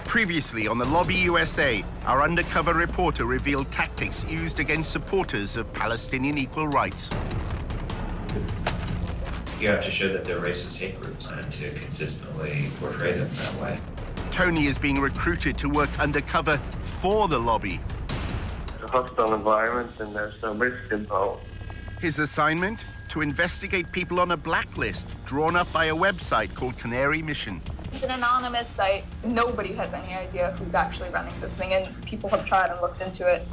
Previously on the Lobby U.S.A., our undercover reporter revealed tactics used against supporters of Palestinian equal rights. You have to show that they're racist hate groups and to consistently portray them that way. Tony is being recruited to work undercover for the lobby. It's a hostile environment and there's some risk involved. His assignment? To investigate people on a blacklist drawn up by a website called Canary Mission. It's an anonymous site. Nobody has any idea who's actually running this thing, and people have tried and looked into it.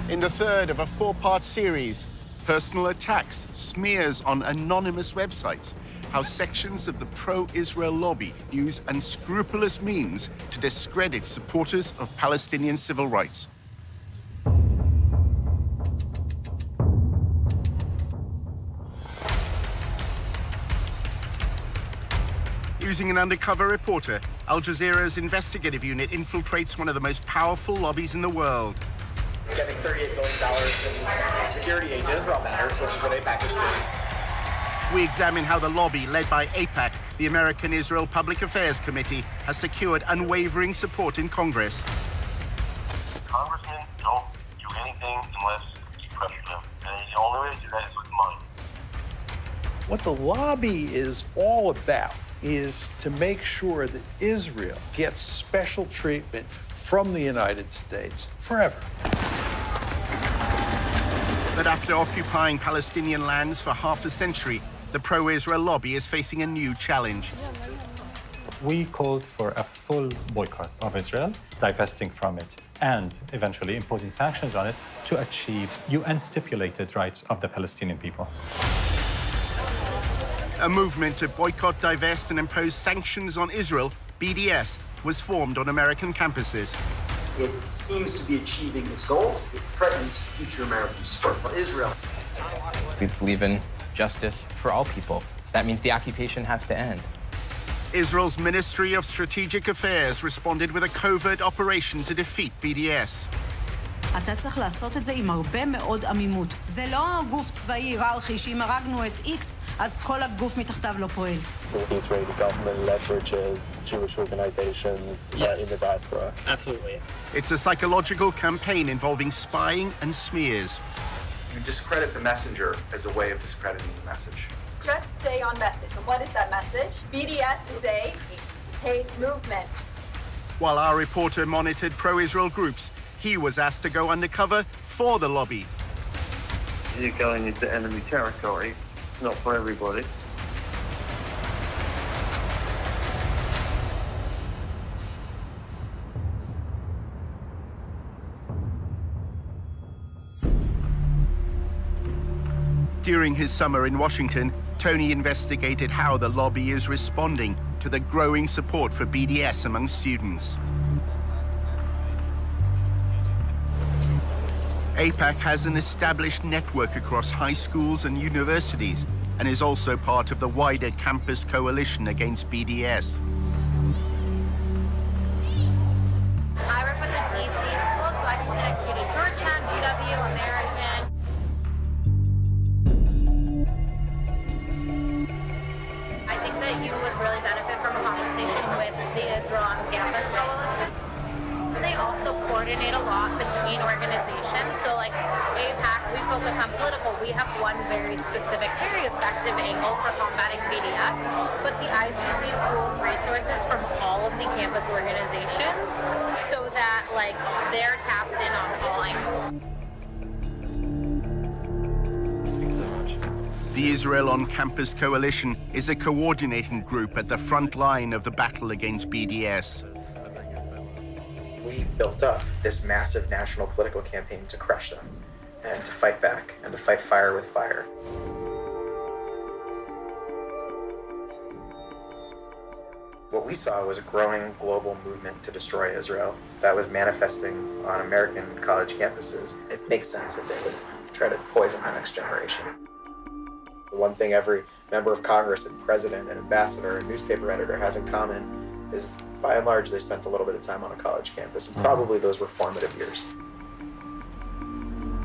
In the third of a four-part series, personal attacks, smears on anonymous websites, how sections of the pro-Israel lobby use unscrupulous means to discredit supporters of Palestinian civil rights. Using an undercover reporter, Al Jazeera's investigative unit infiltrates one of the most powerful lobbies in the world. Getting $38 billion in security aid to Israel matters, which is what AIPAC is doing. We examine how the lobby, led by AIPAC, the American Israel Public Affairs Committee, has secured unwavering support in Congress. Congressmen don't do anything unless you pressure them. And the only way to do that is with money. What the lobby is all about is to make sure that Israel gets special treatment from the United States forever. But after occupying Palestinian lands for half a century, the pro-Israel lobby is facing a new challenge. We called for a full boycott of Israel, divesting from it, and eventually imposing sanctions on it to achieve UN-stipulated rights of the Palestinian people. A movement to boycott, divest, and impose sanctions on Israel, BDS, was formed on American campuses. It seems to be achieving its goals. It threatens future American support for Israel. We believe in justice for all people. That means the occupation has to end. Israel's Ministry of Strategic Affairs responded with a covert operation to defeat BDS. אתה צריך לעשות את זה עם הרבה מאוד עמימות. זה לא גוף צבאי היררכי שאם הרגנו את X, אז כל הגוף מתחתיו לא פועל. The Israeli government leverages Jewish organizations in the diaspora. Absolutely. It's a psychological campaign involving spying and smears. You discredit the messenger as a way of discrediting the message. Just stay on message. And what is that message? BDS is a hate movement. While our reporter monitored pro-Israel groups, he was asked to go undercover for the lobby. You're going into enemy territory. It's not for everybody. During his summer in Washington, Tony investigated how the lobby is responding to the growing support for BDS among students. AIPAC has an established network across high schools and universities and is also part of the wider campus coalition against BDS. I work with the DC school, so I can connect you to Georgetown, GW, American. I think that you would really benefit from a conversation with the Israel on Campus Coalition. They also coordinate a lot between organizations. So like AIPAC, we focus on political. We have one very specific, very effective angle for combating BDS, but the ICC pools resources from all of the campus organizations so that like they're tapped in on all angles. The Israel on Campus Coalition is a coordinating group at the front line of the battle against BDS. We built up this massive national political campaign to crush them and to fight back and to fight fire with fire. What we saw was a growing global movement to destroy Israel that was manifesting on American college campuses. It makes sense that they would try to poison the next generation. The one thing every member of Congress and president and ambassador and newspaper editor has in common is, by and large, they spent a little bit of time on a college campus, and probably those were formative years.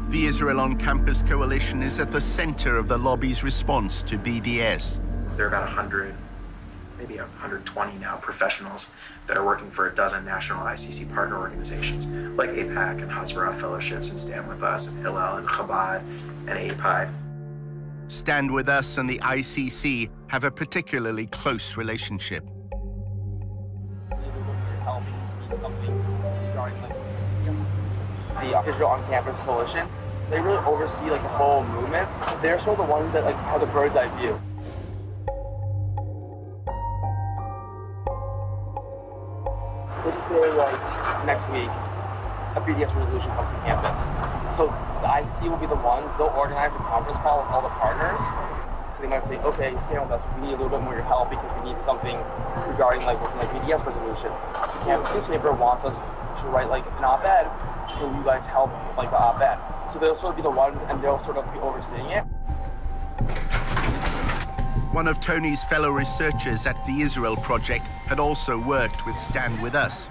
The Israel on Campus Coalition is at the center of the lobby's response to BDS. There are about 100 maybe 120 now professionals that are working for a dozen national ICC partner organizations like APAC and Hasbara Fellowships and Stand With Us and Hillel and Chabad and API. Stand With Us and the ICC have a particularly close relationship. The Israel on Campus Coalition, they really oversee like the whole movement. They're sort of the ones that like have the bird's eye view. Let's just say like next week, a BDS resolution comes to campus. So the ICC will be the ones, they'll organize a conference call with all the partners. So they might say, okay, stand with us, we need a little bit more of your help because we need something regarding like what's like BDS resolution. The campus newspaper wants us to write like an op-ed. Can you guys help like the op-ed? So they'll sort of be the ones and they'll sort of be overseeing it. One of Tony's fellow researchers at the Israel Project had also worked with Stand With Us.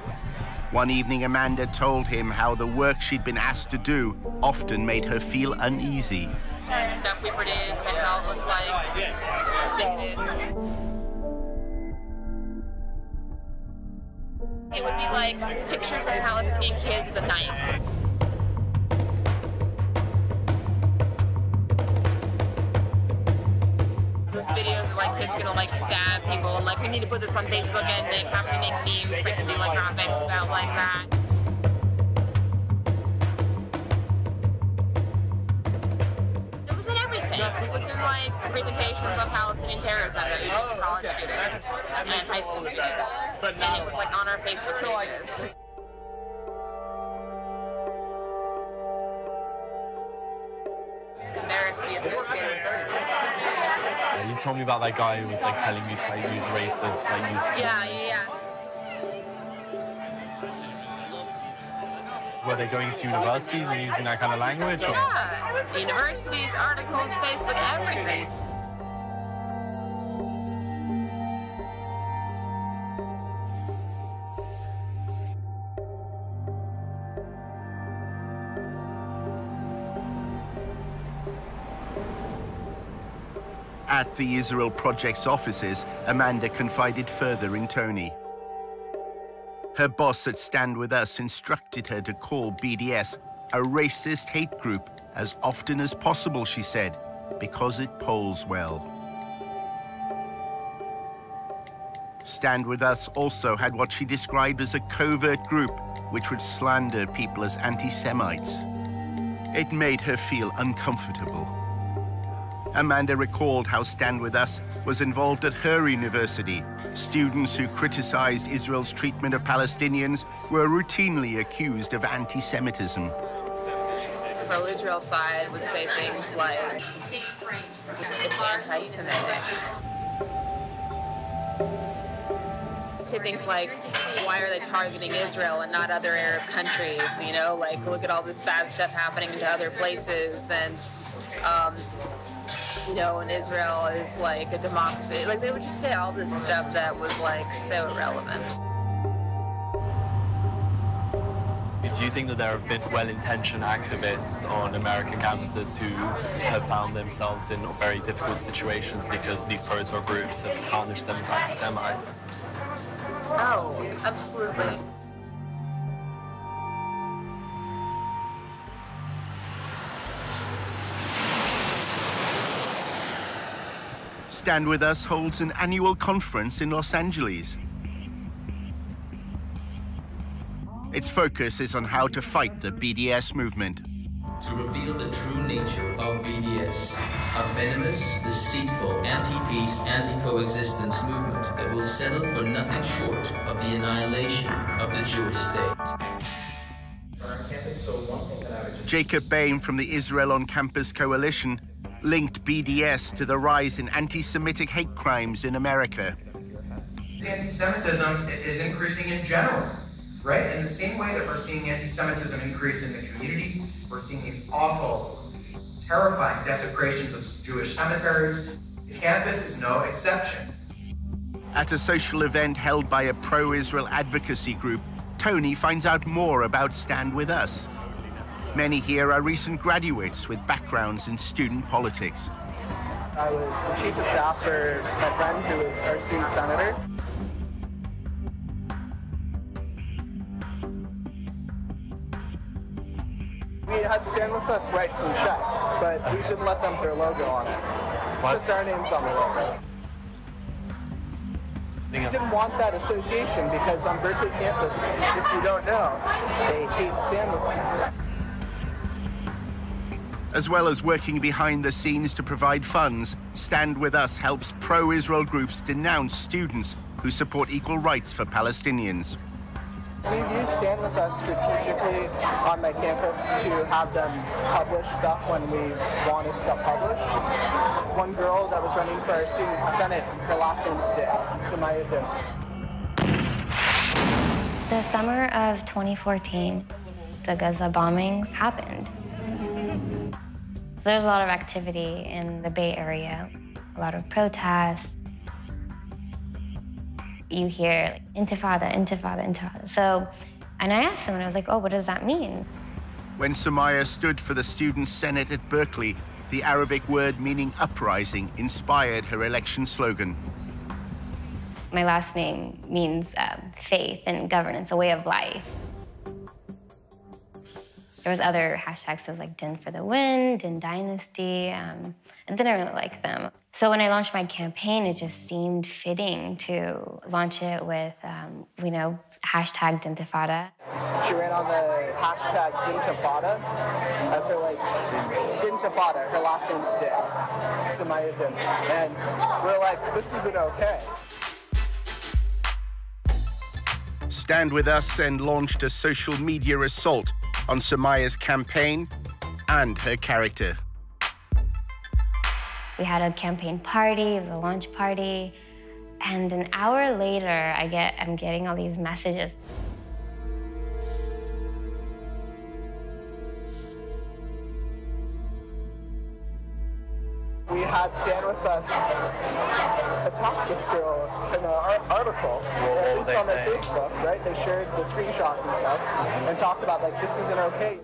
One evening, Amanda told him how the work she'd been asked to do often made her feel uneasy. And stuff we produced, I felt was like, it would be like pictures of Palestinian kids with a knife. Those videos of like kids gonna like stab people and like we need to put this on Facebook and they have to make memes like and do like graphics about like that. It was in everything. It was in like presentations on Palestinian terrorism that we did to college students and high school students. And it was like on our Facebook pages. It's embarrassed to be associated with it. You told me about that guy who was like telling you to like use racist, like use. Yeah. Were they going to universities and using that kind of language? Or? Yeah, universities, articles, Facebook, everything. At the Israel Project's offices, Amanda confided further in Tony. Her boss at Stand With Us instructed her to call BDS a racist hate group as often as possible, she said, because it polls well. Stand With Us also had what she described as a covert group which would slander people as anti-Semites. It made her feel uncomfortable. Amanda recalled how Stand With Us was involved at her university. Students who criticized Israel's treatment of Palestinians were routinely accused of anti-Semitism. The pro-Israel side would say things like, it's anti-Semitic. Say things like, why are they targeting Israel and not other Arab countries? You know, like, look at all this bad stuff happening to other places. And, you know, and Israel is like a democracy. Like, they would just say all this stuff that was like so irrelevant. Do you think that there have been well-intentioned activists on American campuses who have found themselves in very difficult situations because these pro-Israel groups have tarnished them as anti-Semites? Oh, absolutely. Stand With Us holds an annual conference in Los Angeles. Its focus is on how to fight the BDS movement. To reveal the true nature of BDS, a venomous, deceitful, anti-peace, anti-coexistence movement that will settle for nothing short of the annihilation of the Jewish state. Jacob Bain from the Israel on Campus Coalition linked BDS to the rise in anti-Semitic hate crimes in America. Anti-Semitism is increasing in general, right? In the same way that we're seeing anti-Semitism increase in the community, we're seeing these awful, terrifying desecrations of Jewish cemeteries. Campus is no exception. At a social event held by a pro-Israel advocacy group, Tony finds out more about Stand With Us. Many here are recent graduates with backgrounds in student politics. I was the chief of staff for my friend who was our student senator. We had Stand With Us write some checks, but we didn't let them put their logo on it. It's just our names on the logo. We didn't want that association because on Berkeley campus, if you don't know, they hate Stand With Us. As well as working behind the scenes to provide funds, Stand With Us helps pro-Israel groups denounce students who support equal rights for Palestinians. We've used Stand With Us strategically on my campus to have them publish stuff when we wanted stuff published. One girl that was running for our student senate, her last name's Dick, Samaya Dick. The summer of 2014, the Gaza bombings happened. There's a lot of activity in the Bay Area, a lot of protests. You hear like, Intifada, Intifada, Intifada. So, and I asked him, and I was like, oh, what does that mean? When Samaya stood for the Student Senate at Berkeley, the Arabic word meaning uprising inspired her election slogan. My last name means faith and governance, a way of life. There was other hashtags, so it was like Din for the Win, Din Dynasty, and didn't really like them. So when I launched my campaign, it just seemed fitting to launch it with, you know, hashtag Dintifada. She ran on the hashtag Dintifada as her, like, Dintifada, her last name's Din, Samaya Din. And we're like, this isn't okay. Stand With Us then launched a social media assault on Samaya's campaign and her character. We had a campaign party, it was a launch party, and an hour later, I'm getting all these messages. We had Stand With Us attack this girl in an article, at least on their Facebook, right? They shared the screenshots and stuff and talked about, like, this isn't okay.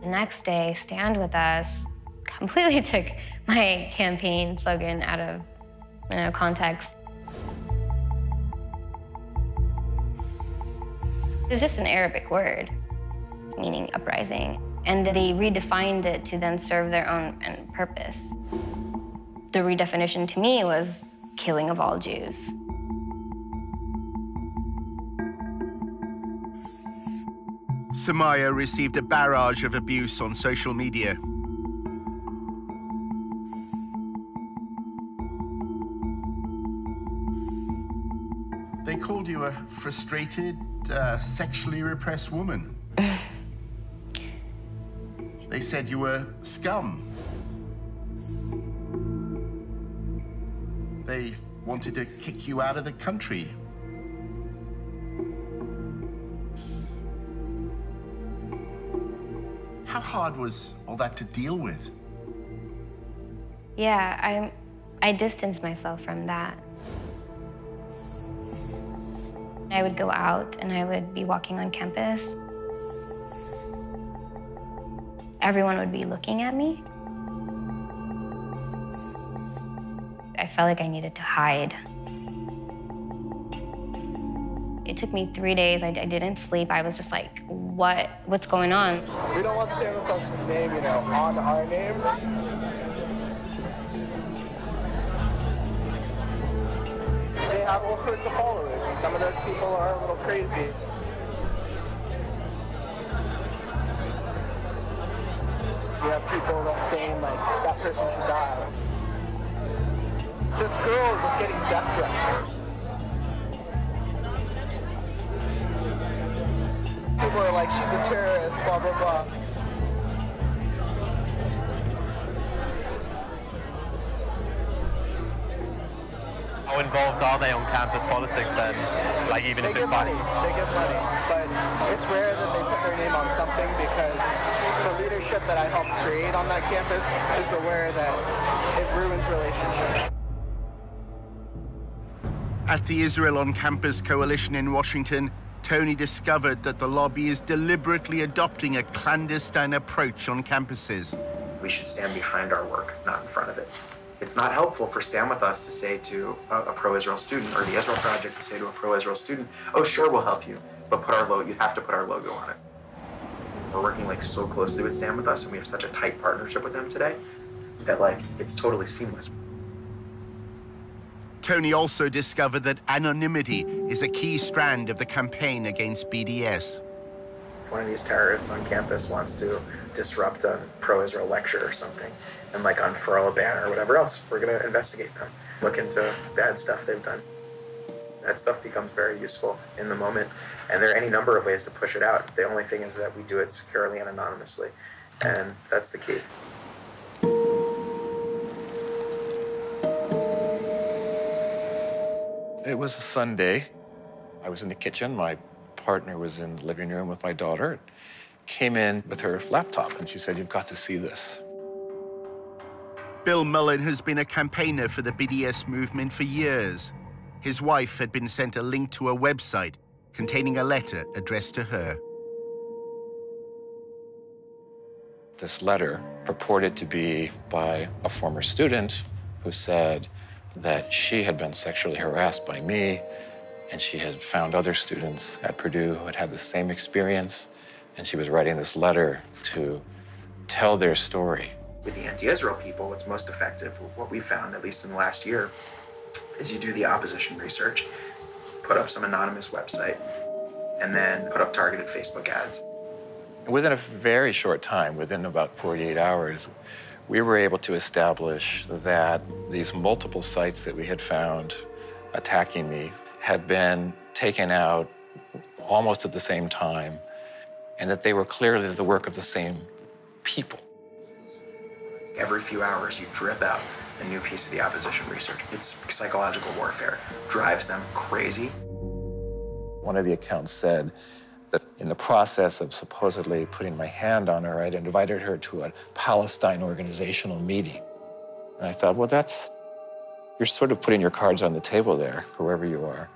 The next day, Stand With Us completely took my campaign slogan out of, you know, context. It's just an Arabic word, meaning uprising. And they redefined it to then serve their own purpose. The redefinition to me was killing of all Jews. Samaya received a barrage of abuse on social media. They called you a frustrated, sexually repressed woman. They said you were scum. They wanted to kick you out of the country. How hard was all that to deal with? Yeah, I distanced myself from that. I would go out and I would be walking on campus. Everyone would be looking at me. I felt like I needed to hide. It took me 3 days. I didn't sleep. I was just like, what's going on? We don't want Stand With Us's name, you know, on our name. They have all sorts of followers, and some of those people are a little crazy. You have people that are saying, like, that person should die. This girl was getting death threats. People are like, she's a terrorist, blah, blah, blah. How involved are they on campus politics then? Like even if it's money, they get money, but it's rare that they put their name on something because the leadership that I helped create on that campus is aware that it ruins relationships. At the Israel on Campus Coalition in Washington, Tony discovered that the lobby is deliberately adopting a clandestine approach on campuses. We should stand behind our work, not in front of it. It's not helpful for Stand With Us to say to a pro-Israel student, or the Israel Project to say to a pro-Israel student, oh, sure, we'll help you, but you have to put our logo on it. We're working like so closely with Stand With Us, and we have such a tight partnership with them today that like it's totally seamless. Tony also discovered that anonymity is a key strand of the campaign against BDS. If one of these terrorists on campus wants to disrupt a pro-Israel lecture or something and like unfurl a banner or whatever else, we're going to investigate them, look into bad stuff they've done. That stuff becomes very useful in the moment, and there are any number of ways to push it out. The only thing is that we do it securely and anonymously, and that's the key. It was a Sunday. I was in the kitchen. My partner was in the living room with my daughter. Came in with her laptop, and she said, "You've got to see this." Bill Mullen has been a campaigner for the BDS movement for years. His wife had been sent a link to a website containing a letter addressed to her. This letter purported to be by a former student who said that she had been sexually harassed by me, and she had found other students at Purdue who had had the same experience, and she was writing this letter to tell their story. With the anti-Israel people, what's most effective, what we found, at least in the last year, is you do the opposition research, put up some anonymous website, and then put up targeted Facebook ads. Within a very short time, within about 48 hours, we were able to establish that these multiple sites that we had found attacking me had been taken out almost at the same time, and that they were clearly the work of the same people. Every few hours, you drip out a new piece of the opposition research. It's psychological warfare. Drives them crazy. One of the accounts said that in the process of supposedly putting my hand on her, I'd invited her to a Palestine organizational meeting. And I thought, well, you're sort of putting your cards on the table there, whoever you are.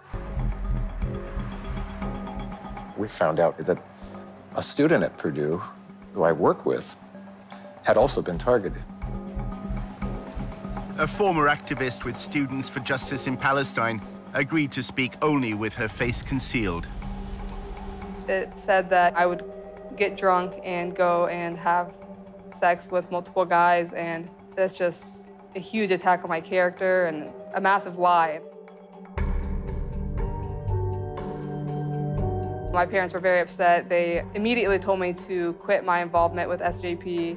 We found out that a student at Purdue, who I work with, had also been targeted. A former activist with Students for Justice in Palestine agreed to speak only with her face concealed. It said that I would get drunk and go and have sex with multiple guys, and that's just a huge attack on my character and a massive lie. My parents were very upset. They immediately told me to quit my involvement with SJP.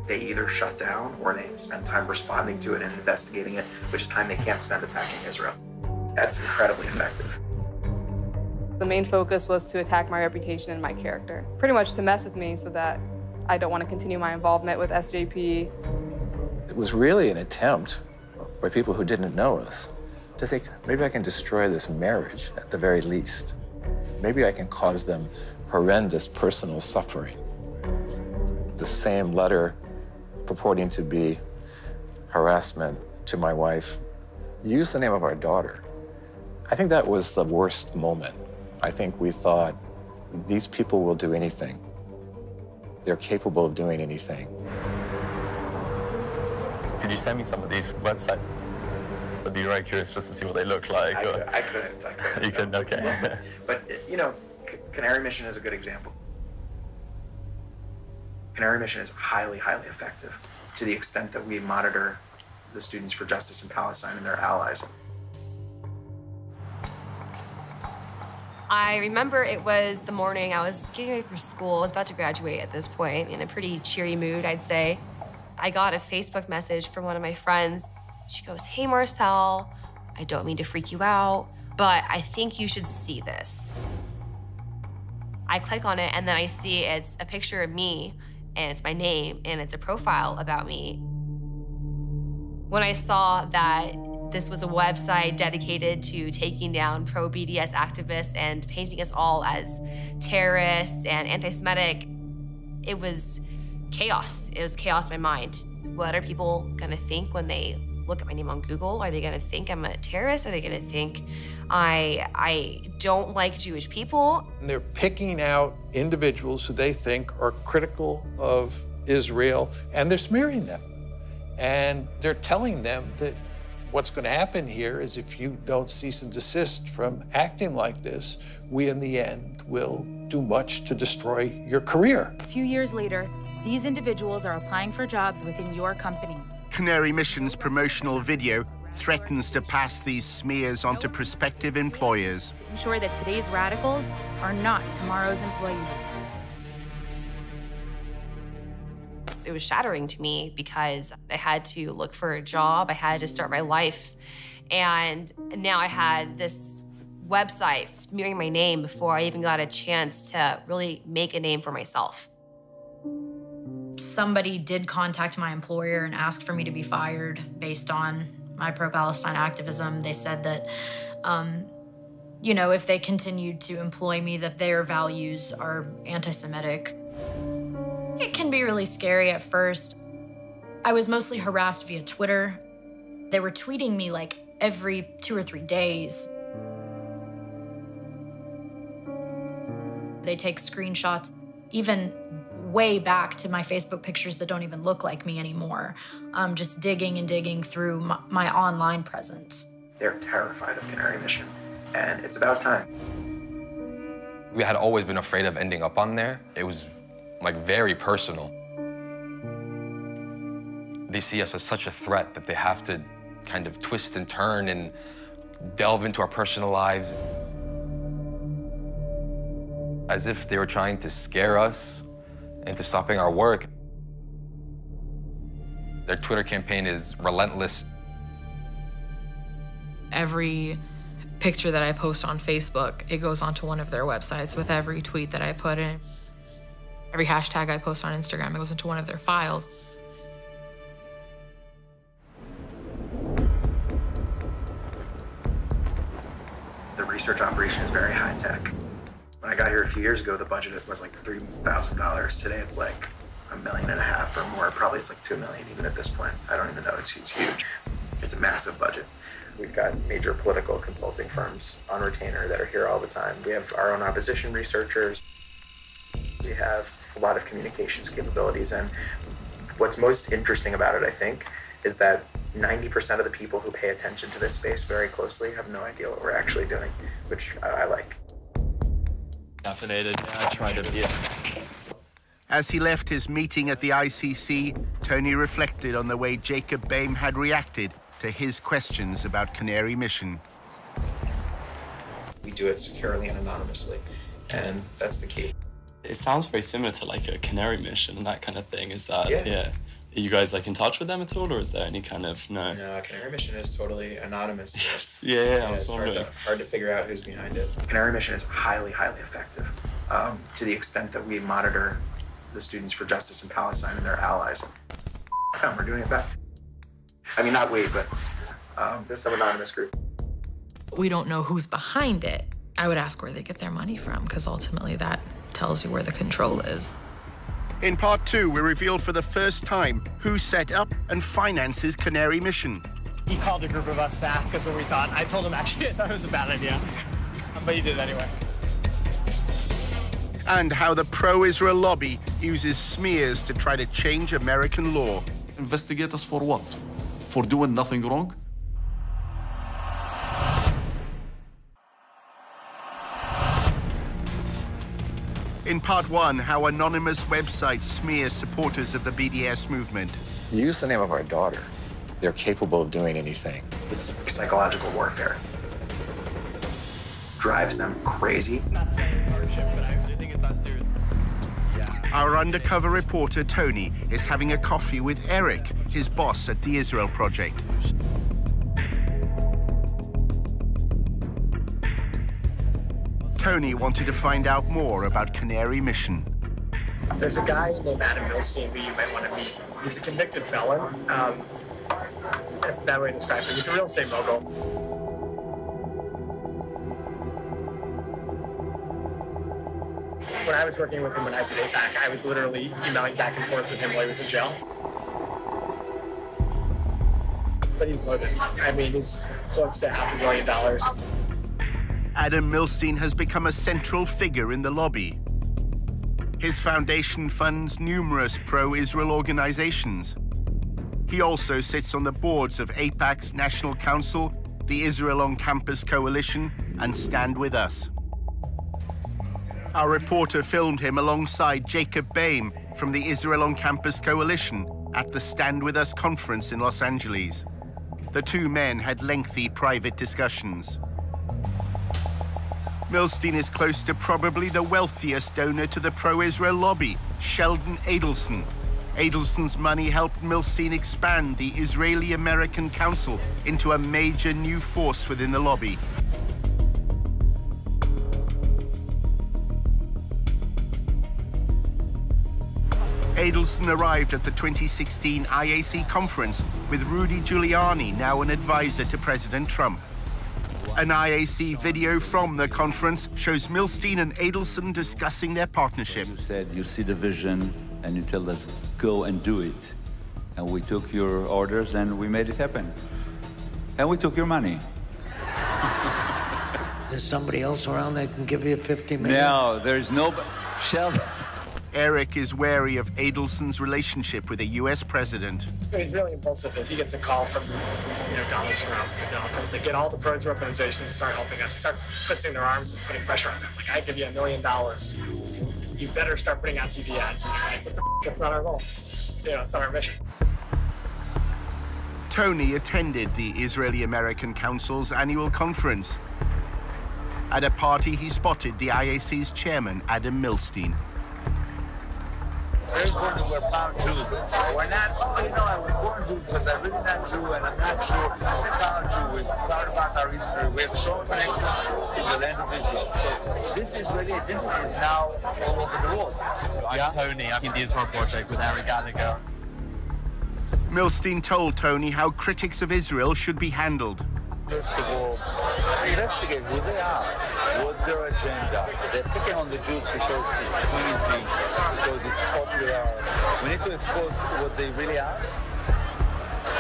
They either shut down or they spend time responding to it and investigating it, which is time they can't spend attacking Israel. That's incredibly effective. The main focus was to attack my reputation and my character, pretty much to mess with me so that I don't want to continue my involvement with SJP. It was really an attempt by people who didn't know us to think, maybe I can destroy this marriage at the very least. Maybe I can cause them horrendous personal suffering. The same letter purporting to be harassment to my wife used the name of our daughter. I think that was the worst moment. I think we thought, these people will do anything. They're capable of doing anything. Could you send me some of these websites? I'd be very curious just to see what they look like. I couldn't. You couldn't, okay. But, you know, Canary Mission is a good example. Canary Mission is highly, highly effective to the extent that we monitor the Students for Justice in Palestine and their allies. I remember it was the morning I was getting ready for school. I was about to graduate at this point, in a pretty cheery mood, I'd say. I got a Facebook message from one of my friends. She goes, "Hey, Marcel, I don't mean to freak you out, but I think you should see this." I click on it, and then I see it's a picture of me, and it's my name, and it's a profile about me. When I saw that this was a website dedicated to taking down pro-BDS activists and painting us all as terrorists and anti-Semitic, it was chaos. It was chaos in my mind. What are people gonna think when they look at my name on Google? Are they gonna think I'm a terrorist? Are they gonna think I don't like Jewish people? And they're picking out individuals who they think are critical of Israel, and they're smearing them. And they're telling them that what's going to happen here is if you don't cease and desist from acting like this, we in the end will do much to destroy your career. A few years later, these individuals are applying for jobs within your company. Canary Mission's promotional video threatens to pass these smears on to prospective employers. To ensure that today's radicals are not tomorrow's employees. It was shattering to me because I had to look for a job, I had to start my life, and now I had this website smearing my name before I even got a chance to really make a name for myself. Somebody did contact my employer and ask for me to be fired based on my pro-Palestine activism. They said that, you know, if they continued to employ me, that their values are anti-Semitic. It can be really scary at first. I was mostly harassed via Twitter. They were tweeting me like every 2 or 3 days. They take screenshots, even way back to my Facebook pictures that don't even look like me anymore. Just digging and digging through my online presence. They're terrified of Canary Mission, and it's about time. We had always been afraid of ending up on there. It was like very personal. They see us as such a threat that they have to kind of twist and turn and delve into our personal lives. As if they were trying to scare us into stopping our work. Their Twitter campaign is relentless. Every picture that I post on Facebook, it goes onto one of their websites with every tweet that I put in. Every hashtag I post on Instagram, it goes into one of their files. The research operation is very high tech. When I got here a few years ago, the budget was like $3,000. Today it's like $1.5 million or more. Probably it's like $2 million even at this point. I don't even know, it's huge. It's a massive budget. We've got major political consulting firms on retainer that are here all the time. We have our own opposition researchers. We have a lot of communications capabilities, and what's most interesting about it, I think, is that 90% of the people who pay attention to this space very closely have no idea what we're actually doing, which I like. Caffeinated, yeah, I try to be. As he left his meeting at the ICC, Tony reflected on the way Jacob Boehme had reacted to his questions about Canary Mission. We do it securely and anonymously, and that's the key. It sounds very similar to like a Canary Mission and that kind of thing. Is that, yeah. Are you guys like in touch with them at all, or is there any kind of, no? No, Canary Mission is totally anonymous. Yes. Yeah, it's hard to figure out who's behind it. Canary Mission is highly, highly effective to the extent that we monitor the Students for Justice in Palestine and their allies. We're doing it back. I mean, not we, but this some anonymous group. We don't know who's behind it. I would ask where they get their money from, because ultimately that tells you where the control is. In part 2, we reveal for the first time who set up and finances Canary Mission. He called a group of us to ask us what we thought. I told him actually I thought it was a bad idea, but he did it anyway. And how the pro-Israel lobby uses smears to try to change American law. Investigate us for what? For doing nothing wrong? In part 1, how anonymous websites smear supporters of the BDS movement. Use the name of our daughter. They're capable of doing anything. It's psychological warfare. Drives them crazy. Not saying ownership, but I think it's not serious. Our undercover reporter, Tony, is having a coffee with Eric, his boss at the Israel Project. Tony wanted to find out more about Canary Mission. There's a guy named Adam Milstein who you might want to meet. He's a convicted felon. That's a bad way to describe it. He's a real estate mogul. When I was working with him when I was at APAC, I was literally emailing back and forth with him while he was in jail. But but he's loaded. I mean, he's close to $500 million. Adam Milstein has become a central figure in the lobby. His foundation funds numerous pro-Israel organizations. He also sits on the boards of AIPAC's National Council, the Israel on Campus Coalition, and Stand With Us. Our reporter filmed him alongside Jacob Boehm from the Israel on Campus Coalition at the Stand With Us conference in Los Angeles. The two men had lengthy private discussions. Milstein is close to probably the wealthiest donor to the pro-Israel lobby, Sheldon Adelson. Adelson's money helped Milstein expand the Israeli-American Council into a major new force within the lobby. Adelson arrived at the 2016 IAC conference with Rudy Giuliani, now an advisor to President Trump. An IAC video from the conference shows Milstein and Adelson discussing their partnership. You said you see the vision and you tell us, go and do it. And we took your orders and we made it happen. And we took your money. There's somebody else around that can give you $50 million? No, there's no... Sheldon. Eric is wary of Adelson's relationship with the U.S. president. He's really impulsive. If he gets a call from, Donald Trump, comes to get all the pro organizations to start helping us. He starts twisting their arms and putting pressure on them. Like, I give you $1 million. You better start putting out TV ads. Like, what the f***? That's not our goal. It's not our mission. Tony attended the Israeli-American Council's annual conference. At a party, he spotted the IAC's chairman, Adam Milstein. It's very important that we're proud Jews. We're not, I was born Jews, but I'm really not Jew, and I'm not sure I'm proud Jew. We're proud about our history. We have strong connection to the land of Israel. So this Israeli identity is now all over the world. I'm Tony. I'm in the Israel Project with Eric Gallagher. Milstein told Tony how critics of Israel should be handled. First of all, investigate who they are, what's their agenda. They're picking on the Jews because it's easy, because it's popular. We need to expose what they really are,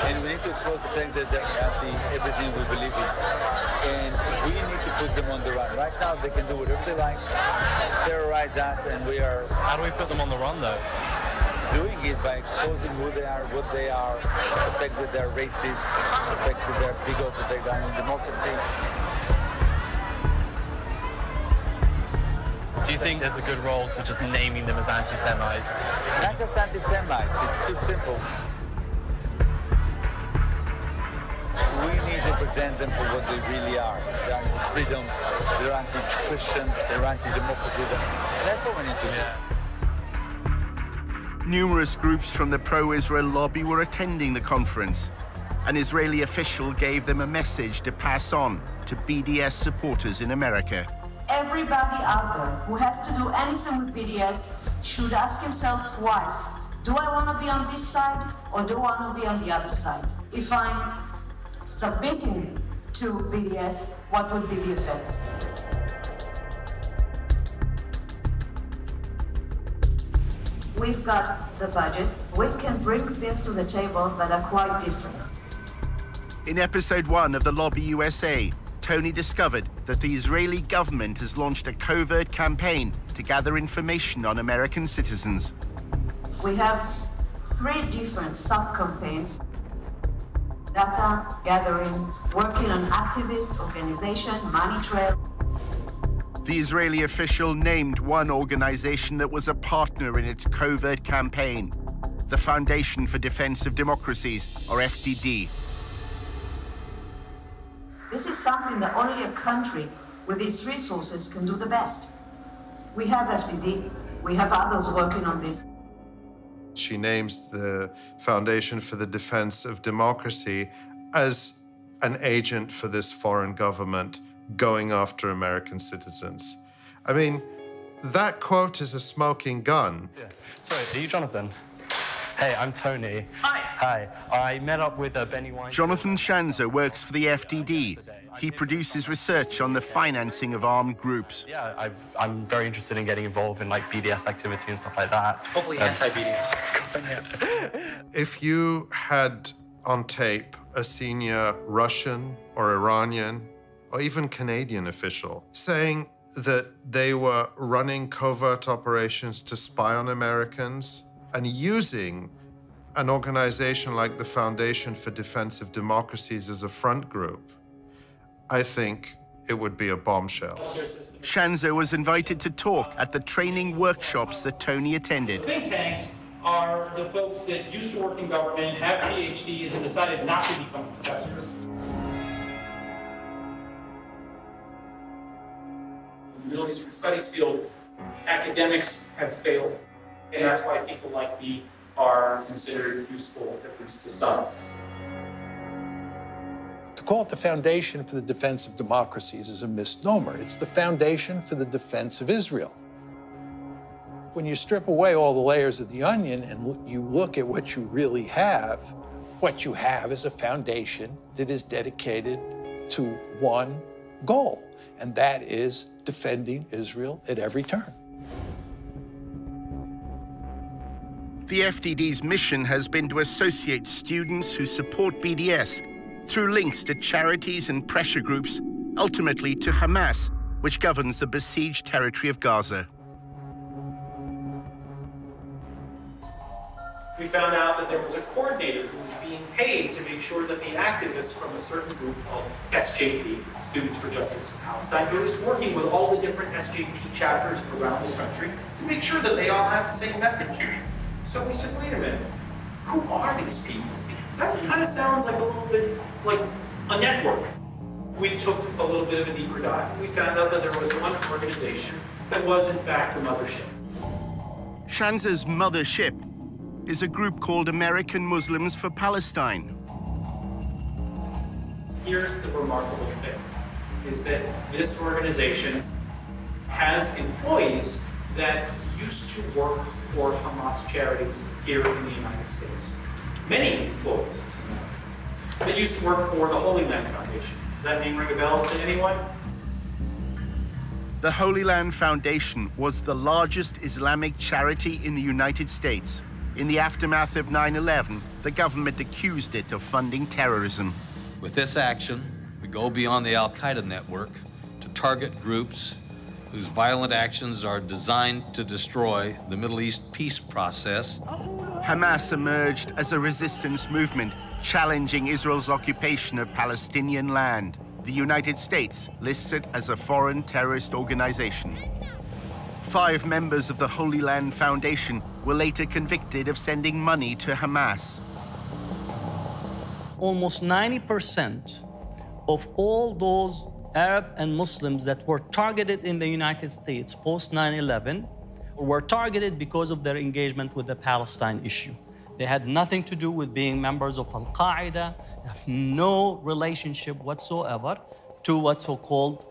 and we need to expose the fact that they're anti-everything we believe in. And we need to put them on the run. Right now, they can do whatever they like, terrorize us, and we are... How do we put them on the run, though? Doing it by exposing who they are, what they are, the fact that they're racist, the fact that they're bigot, that they're anti-democracy. Do you think there's a good role to just naming them as anti-Semites? Not just anti-Semites, it's too simple. We need to present them for what they really are. They're anti-freedom, they're anti-Christian, they're anti-democracy. That's what we need to do. Yeah. Numerous groups from the pro-Israel lobby were attending the conference. An Israeli official gave them a message to pass on to BDS supporters in America. Everybody out there who has to do anything with BDS should ask himself twice, do I want to be on this side or do I want to be on the other side? If I'm submitting to BDS, what would be the effect? We've got the budget. We can bring things to the table that are quite different. In episode 1 of the Lobby U.S.A., Tony discovered that the Israeli government has launched a covert campaign to gather information on American citizens. We have 3 different sub-campaigns: data gathering, working on activist organization, money trail. The Israeli official named one organization that was a partner in its covert campaign, the Foundation for Defense of Democracies, or FDD. This is something that only a country with its resources can do the best. We have FDD. We have others working on this. She names the Foundation for the Defense of Democracy as an agent for this foreign government going after American citizens. I mean, that quote is a smoking gun. Yeah. Sorry, are you Jonathan? Hey, I'm Tony. Hi. I met up with Benny Weinstein. Jonathan Shanzer works for the FDD. He produces research on the financing of armed groups. Yeah, I'm very interested in getting involved in BDS activity and stuff like that. Hopefully anti-BDS. If you had on tape a senior Russian or Iranian or even Canadian official saying that they were running covert operations to spy on Americans and using an organization like the Foundation for Defense of Democracies as a front group, I think it would be a bombshell. Shanzo was invited to talk at the training workshops that Tony attended. Think tanks are the folks that used to work in government, have PhDs, and decided not to become professors. In the Middle Eastern Studies field, academics have failed, and that's why people like me are considered useful, at least to some. To call it the Foundation for the Defense of Democracies is a misnomer. It's the Foundation for the Defense of Israel. When you strip away all the layers of the onion and you look at what you really have, what you have is a foundation that is dedicated to one goal, and that is defending Israel at every turn. The FDD's mission has been to associate students who support BDS through links to charities and pressure groups, ultimately to Hamas, which governs the besieged territory of Gaza. We found out that there was a coordinator who was being paid to make sure that the activists from a certain group called SJP, Students for Justice in Palestine, who was working with all the different SJP chapters around the country to make sure that they all have the same message. So we said, wait a minute, who are these people? That kind of sounds like a little bit like a network. We took a little bit of a deeper dive, and we found out that there was one organization that was, in fact, a mothership. Shanza's mothership is a group called American Muslims for Palestine. Here's the remarkable thing, is that this organization has employees that used to work for Hamas charities here in the United States. Many employees, as a matter of fact. They used to work for the Holy Land Foundation. Does that name ring a bell to anyone? The Holy Land Foundation was the largest Islamic charity in the United States. In the aftermath of 9/11, the government accused it of funding terrorism. With this action, we go beyond the Al-Qaeda network to target groups whose violent actions are designed to destroy the Middle East peace process. Hamas emerged as a resistance movement, challenging Israel's occupation of Palestinian land. The United States lists it as a foreign terrorist organization. 5 members of the Holy Land Foundation were later convicted of sending money to Hamas. Almost 90% of all those Arab and Muslims that were targeted in the United States post 9/11 were targeted because of their engagement with the Palestine issue. They had nothing to do with being members of Al-Qaeda, have no relationship whatsoever to what's so-called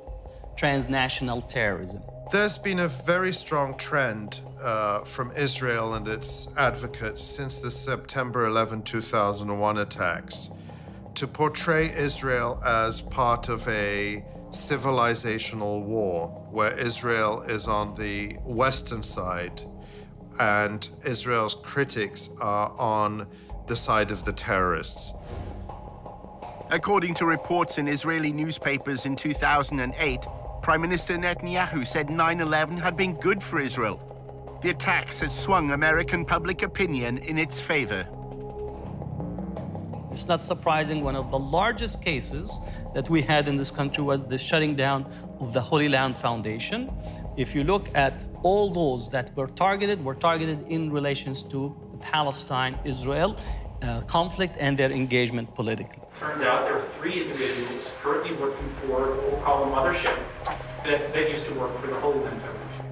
transnational terrorism. There's been a very strong trend from Israel and its advocates since the September 11, 2001 attacks to portray Israel as part of a civilizational war where Israel is on the Western side and Israel's critics are on the side of the terrorists. According to reports in Israeli newspapers in 2008, Prime Minister Netanyahu said 9/11 had been good for Israel. The attacks had swung American public opinion in its favor. It's not surprising one of the largest cases that we had in this country was the shutting down of the Holy Land Foundation. If you look at all those that were targeted in relations to the Palestine-Israel conflict and their engagement politically. Turns out there are 3 individuals currently working for what we'll call a mothership that used to work for the Holy Land Foundation.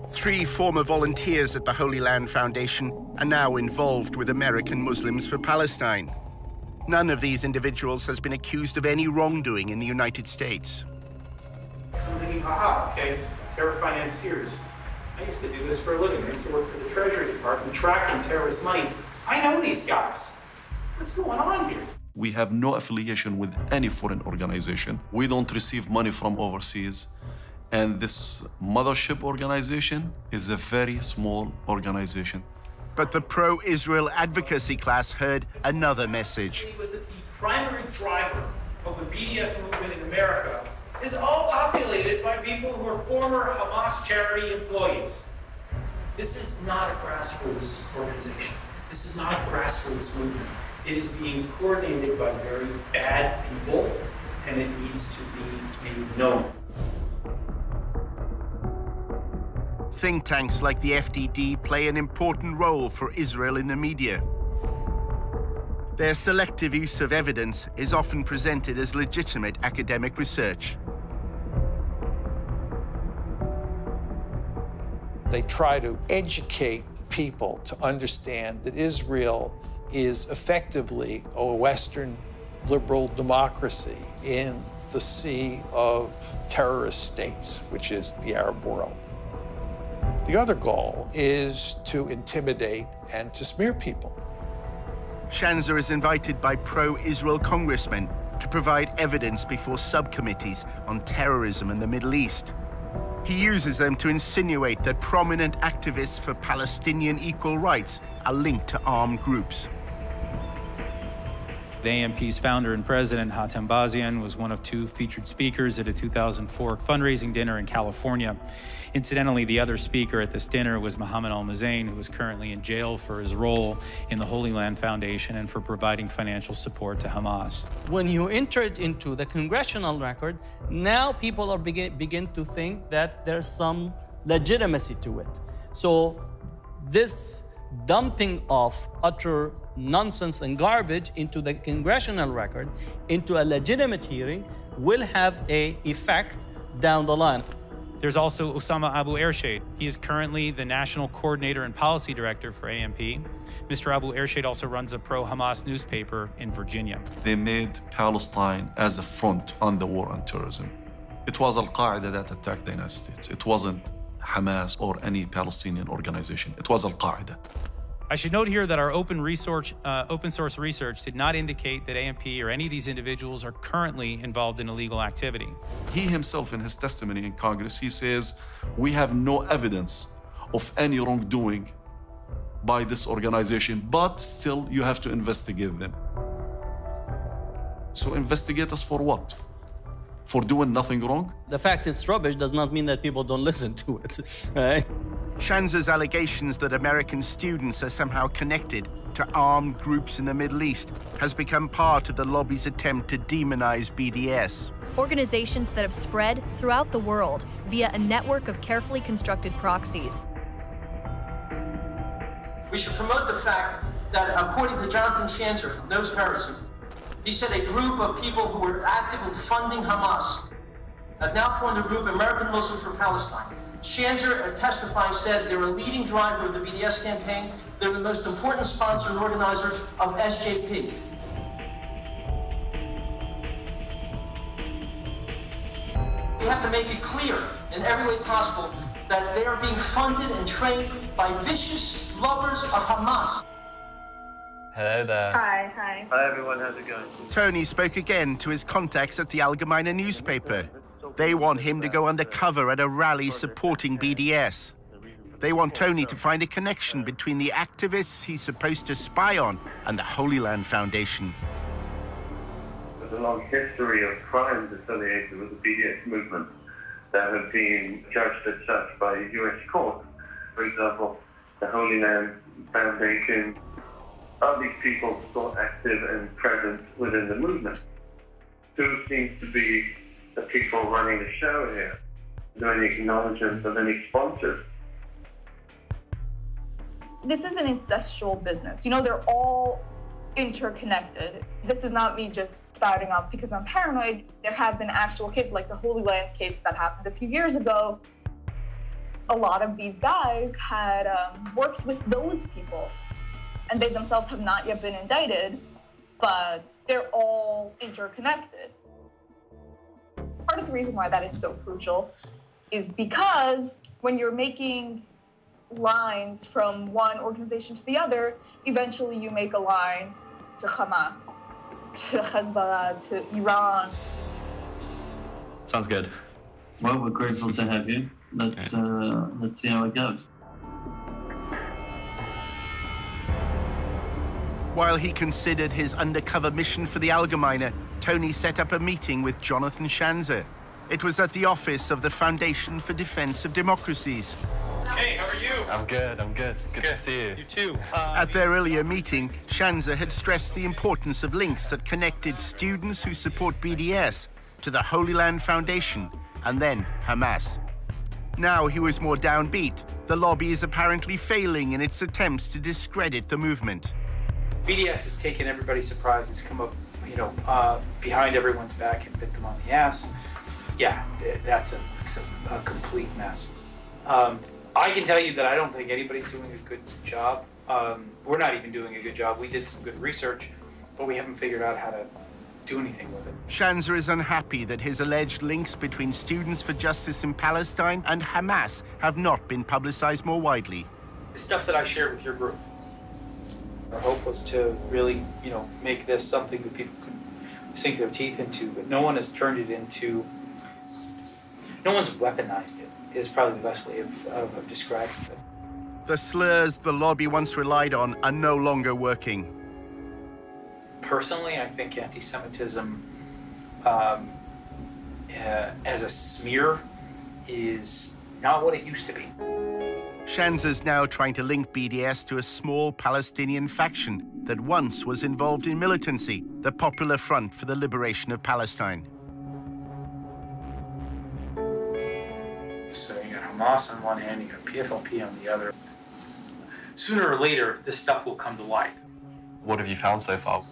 3 former volunteers at the Holy Land Foundation are now involved with American Muslims for Palestine. None of these individuals has been accused of any wrongdoing in the United States. So I'm thinking, aha, okay, terror financiers. I used to do this for a living. I used to work for the Treasury Department tracking terrorist money. I know these guys. What's going on here? We have no affiliation with any foreign organization. We don't receive money from overseas. And this mothership organization is a very small organization. But the pro-Israel advocacy class heard another message. Was that the primary driver of the BDS movement in America is all populated by people who are former Hamas charity employees. This is not a grassroots organization. This is not a grassroots movement. It is being coordinated by very bad people, and it needs to be made known. Think tanks like the FDD play an important role for Israel in the media. Their selective use of evidence is often presented as legitimate academic research. They try to educate people to understand that Israel is effectively a Western liberal democracy in the sea of terrorist states, which is the Arab world. The other goal is to intimidate and to smear people. Shanza is invited by pro-Israel congressmen to provide evidence before subcommittees on terrorism in the Middle East. He uses them to insinuate that prominent activists for Palestinian equal rights are linked to armed groups. The AMP's founder and president, Hatem Bazian, was one of 2 featured speakers at a 2004 fundraising dinner in California. Incidentally, the other speaker at this dinner was Mohammed Al-Mazain, who is currently in jail for his role in the Holy Land Foundation and for providing financial support to Hamas. When you enter it into the congressional record, now people are begin to think that there's some legitimacy to it. So this dumping of utter nonsense and garbage into the congressional record, into a legitimate hearing, will have an effect down the line. There's also Osama Abu Ershad. He is currently the National Coordinator and Policy Director for AMP. Mr. Abu Ershad also runs a pro-Hamas newspaper in Virginia. They made Palestine as a front on the war on terrorism. It was Al-Qaeda that attacked the United States. It wasn't Hamas or any Palestinian organization. It was Al-Qaeda. I should note here that our open source research did not indicate that AMP or any of these individuals are currently involved in illegal activity. He himself, in his testimony in Congress, he says, we have no evidence of any wrongdoing by this organization, but still you have to investigate them. So investigate us for what? For doing nothing wrong? The fact it's rubbish does not mean that people don't listen to it, right? Shanza's allegations that American students are somehow connected to armed groups in the Middle East has become part of the lobby's attempt to demonize BDS. Organizations that have spread throughout the world via a network of carefully constructed proxies. We should promote the fact that, according to Jonathan Shanzer from Knows Terrorism, he said a group of people who were actively funding Hamas have now formed a group, American Muslims for Palestine. Shanzer, testifying, said they're a leading driver of the BDS campaign. They're the most important sponsor and organizers of SJP. We have to make it clear in every way possible that they are being funded and trained by vicious lovers of Hamas. Hello there. Hi. Hi everyone, how's it going? Tony spoke again to his contacts at the Allgemeine newspaper. They want him to go undercover at a rally supporting BDS. They want Tony to find a connection between the activists he's supposed to spy on and the Holy Land Foundation. There's a long history of crimes affiliated with the BDS movement that have been judged as such by U.S. courts. For example, the Holy Land Foundation. Are these people still active and present within the movement? Who seems to be the people running the show here? Is there any acknowledgement of any sponsors? This is an incestual business. You know, they're all interconnected. This is not me just spouting off because I'm paranoid. There have been actual cases, like the Holy Land case that happened a few years ago. A lot of these guys had worked with those people, and they themselves have not yet been indicted, but they're all interconnected. Part of the reason why that is so crucial is because when you're making lines from one organization to the other, eventually you make a line to Hamas, to Hezbollah, to Iran. Sounds good. Well, we're grateful to have you. Let's see how it goes. While he considered his undercover mission for the Allgemeine, Tony set up a meeting with Jonathan Schanzer. It was at the office of the Foundation for Defense of Democracies. Hey, how are you? I'm good, I'm good. Good to see you. You too. At their earlier meeting, Schanzer had stressed the importance of links that connected students who support BDS to the Holy Land Foundation and then Hamas. Now he was more downbeat. The lobby is apparently failing in its attempts to discredit the movement. BDS has taken everybody's surprise. It's come up, behind everyone's back and bit them on the ass. Yeah, that's a complete mess. I can tell you that I don't think anybody's doing a good job. We're not even doing a good job. We did some good research, but we haven't figured out how to do anything with it. Schanzer is unhappy that his alleged links between Students for Justice in Palestine and Hamas have not been publicized more widely. The stuff that I shared with your group, our hope was to really, make this something that people could sink their teeth into, but no one has turned it into, no one's weaponized it, is probably the best way of describing it. The slurs the lobby once relied on are no longer working. Personally, I think anti-Semitism as a smear is not what it used to be. Schanzer's now trying to link BDS to a small Palestinian faction that once was involved in militancy, the Popular Front for the Liberation of Palestine. So you got Hamas on one hand, you got PFLP on the other. Sooner or later, this stuff will come to light. What have you found so far?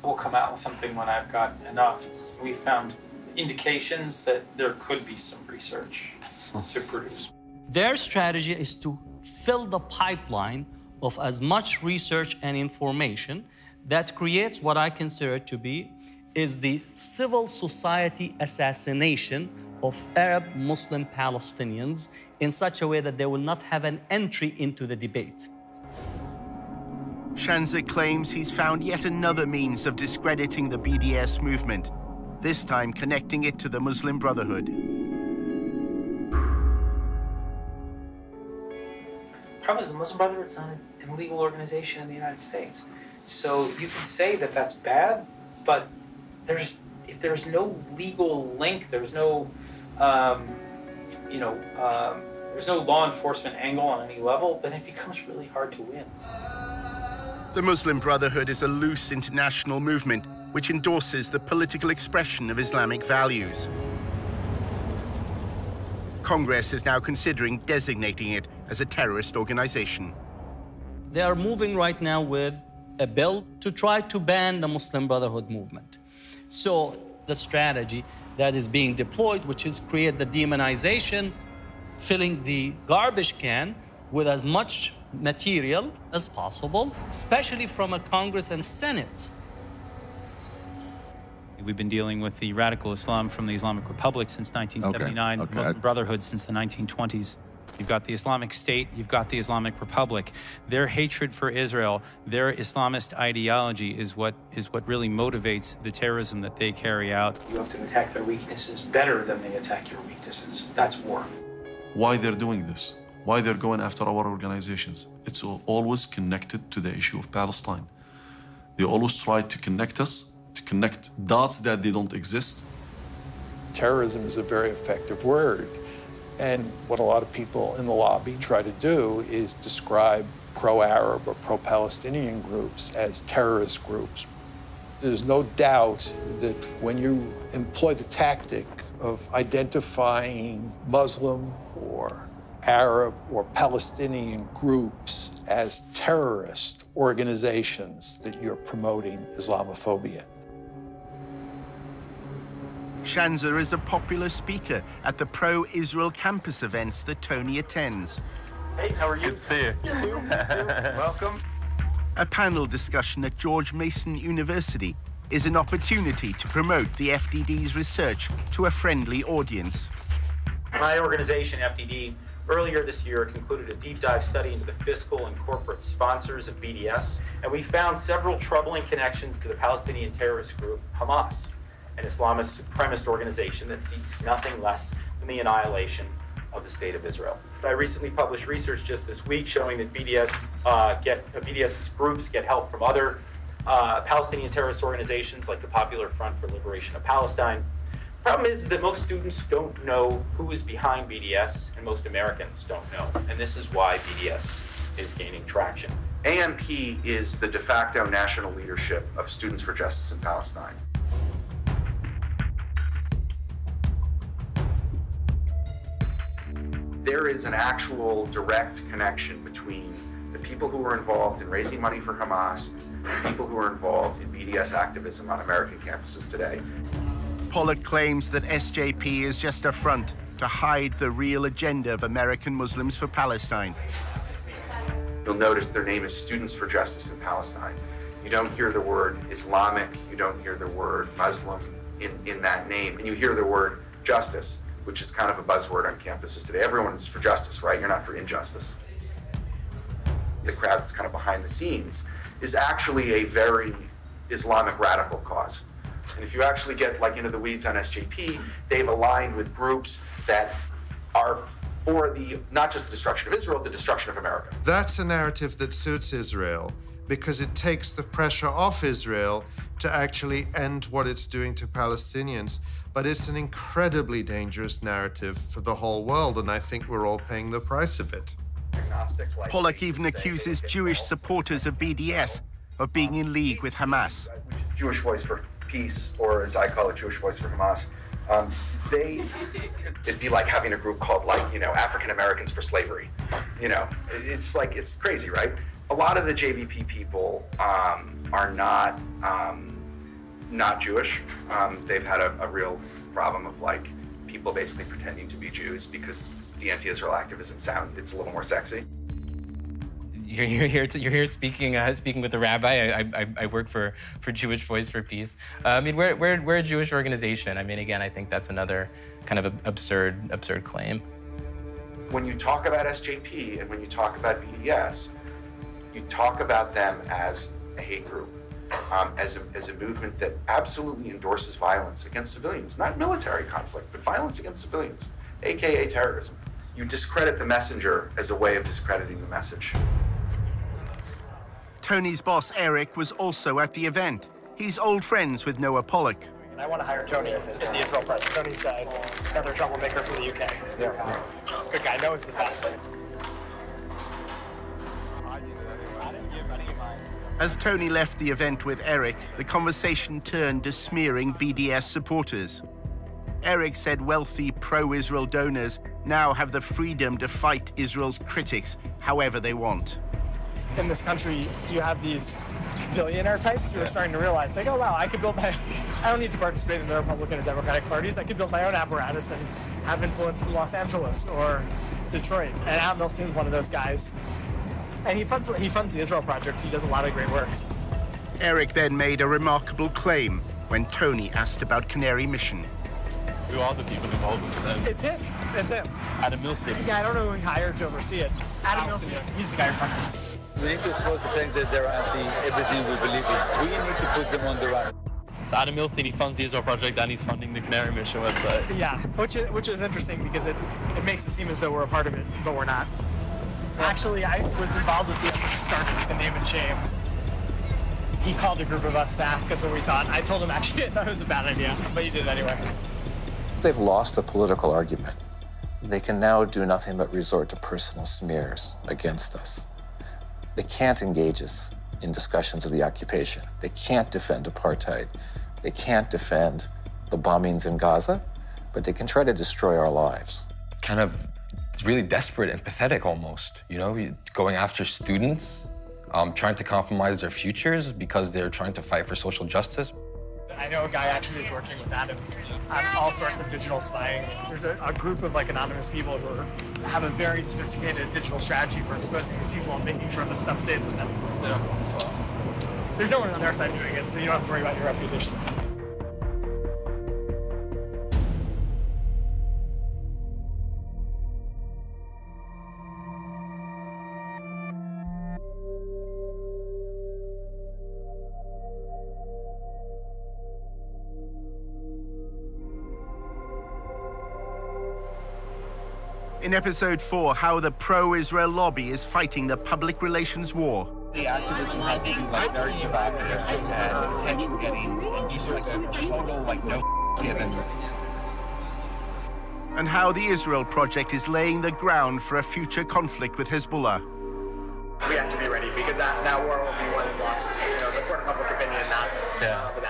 We'll come out with something when I've got enough. We found indications that there could be some research to produce. Their strategy is to fill the pipeline of as much research and information that creates what I consider to be is the civil society assassination of Arab Muslim Palestinians in such a way that they will not have an entry into the debate. Schanzer claims he's found yet another means of discrediting the BDS movement, this time connecting it to the Muslim Brotherhood. The problem is the Muslim Brotherhood's not an illegal organization in the United States. So you can say that that's bad, but if there's no legal link, there's no, there's no law enforcement angle on any level, then it becomes really hard to win. The Muslim Brotherhood is a loose international movement which endorses the political expression of Islamic values. Congress is now considering designating it as a terrorist organization. They are moving right now with a bill to try to ban the Muslim Brotherhood movement. So the strategy that is being deployed, which is create the demonization, filling the garbage can with as much material as possible, especially from a Congress and Senate. We've been dealing with the radical Islam from the Islamic Republic since 1979, the Muslim Brotherhood since the 1920s. You've got the Islamic State, you've got the Islamic Republic. Their hatred for Israel, their Islamist ideology is what really motivates the terrorism that they carry out. You have to attack their weaknesses better than they attack your weaknesses. That's war. Why they're doing this? Why they're going after our organizations? It's always connected to the issue of Palestine. They always try to connect us, to connect dots that they don't exist. Terrorism is a very effective word. And what a lot of people in the lobby try to do is describe pro-Arab or pro-Palestinian groups as terrorist groups. There's no doubt that when you employ the tactic of identifying Muslim or Arab or Palestinian groups as terrorist organizations, that you're promoting Islamophobia. Schanzer is a popular speaker at the pro-Israel campus events that Tony attends. Hey, how are you? Good to see you. You too. Welcome. A panel discussion at George Mason University is an opportunity to promote the FDD's research to a friendly audience. My organization, FDD, earlier this year concluded a deep dive study into the fiscal and corporate sponsors of BDS, and we found several troubling connections to the Palestinian terrorist group Hamas, an Islamist supremacist organization that seeks nothing less than the annihilation of the state of Israel. I recently published research just this week showing that BDS groups get help from other Palestinian terrorist organizations like the Popular Front for Liberation of Palestine. The problem is that most students don't know who is behind BDS, and most Americans don't know. And this is why BDS is gaining traction. AMP is the de facto national leadership of Students for Justice in Palestine. There is an actual direct connection between the people who are involved in raising money for Hamas and the people who are involved in BDS activism on American campuses today. Pollock claims that SJP is just a front to hide the real agenda of American Muslims for Palestine. You'll notice their name is Students for Justice in Palestine. You don't hear the word Islamic, you don't hear the word Muslim in that name, and you hear the word justice, which is kind of a buzzword on campuses today. Everyone's for justice, right? You're not for injustice. The crowd that's kind of behind the scenes is actually a very Islamic radical cause. And if you actually get like into the weeds on SJP, they've aligned with groups that are for the, not just the destruction of Israel, the destruction of America. That's a narrative that suits Israel because it takes the pressure off Israel to actually end what it's doing to Palestinians. But it's an incredibly dangerous narrative for the whole world, and I think we're all paying the price of it. Pollock even accuses Jewish supporters of BDS of being in league with Hamas. Which is Jewish Voice for Peace, or as I call it, Jewish Voice for Hamas. It'd be like having a group called, like, you know, African Americans for Slavery. You know, it's like, it's crazy, right? A lot of the JVP people are not Jewish. They've had a real problem of like people basically pretending to be Jews because the anti-Israel activism it's a little more sexy. You're here speaking with the rabbi. I work for Jewish Voice for Peace. I mean, we're a Jewish organization. I mean, again, I think that's another kind of absurd claim. When you talk about SJP and when you talk about BDS, you talk about them as a hate group, as a movement that absolutely endorses violence against civilians, not military conflict, but violence against civilians, AKA terrorism. You discredit the messenger as a way of discrediting the message. Tony's boss, Eric, was also at the event. He's old friends with Noah Pollock. I want to hire Tony at the Israel project. Tony's another troublemaker from the UK. Yeah. He's a good guy. Noah's the best. As Tony left the event with Eric, the conversation turned to smearing BDS supporters. Eric said wealthy pro-Israel donors now have the freedom to fight Israel's critics however they want. In this country, you have these billionaire types who are starting to realize, like, oh, wow, I don't need to participate in the Republican or Democratic parties. I could build my own apparatus and have influence from Los Angeles or Detroit. And Adam Milstein's one of those guys. And he funds the Israel Project. He does a lot of great work. Eric then made a remarkable claim when Tony asked about Canary Mission. Who are the people involved with them? It's him. It's him. Adam Milstein. Yeah, I don't know who he hired to oversee it. Adam Milstein. He's the guy who funds it. We need to expose the fact that they're anti-everything we believe in. We need to put them on the right. So Adam Milstein, he funds the Israel Project and he's funding the Canary Mission website. Yeah, which is interesting because it makes it seem as though we're a part of it, but we're not. Actually, I was involved with the effort to start the Name and Shame. He called a group of us to ask us what we thought. I told him actually I thought it was a bad idea, but he did it anyway. They've lost the political argument. They can now do nothing but resort to personal smears against us. They can't engage us in discussions of the occupation. They can't defend apartheid. They can't defend the bombings in Gaza, but they can try to destroy our lives. Kind of really desperate and pathetic almost, you know, going after students, trying to compromise their futures because they're trying to fight for social justice. I know a guy actually is working with Adam on all sorts of digital spying. There's a group of like anonymous people who have a very sophisticated digital strategy for exposing these people and making sure that stuff stays with them. Yeah, that's awesome. There's no one on their side doing it, so you don't have to worry about your reputation. In episode 4, how the pro-Israel lobby is fighting the public relations war, The activism has to be like very provocative and attention-getting, and just like total like no given. And how the Israel Project is laying the ground for a future conflict with Hezbollah. We have to be ready because that war will be won and lost. You know, the court of public opinion, not the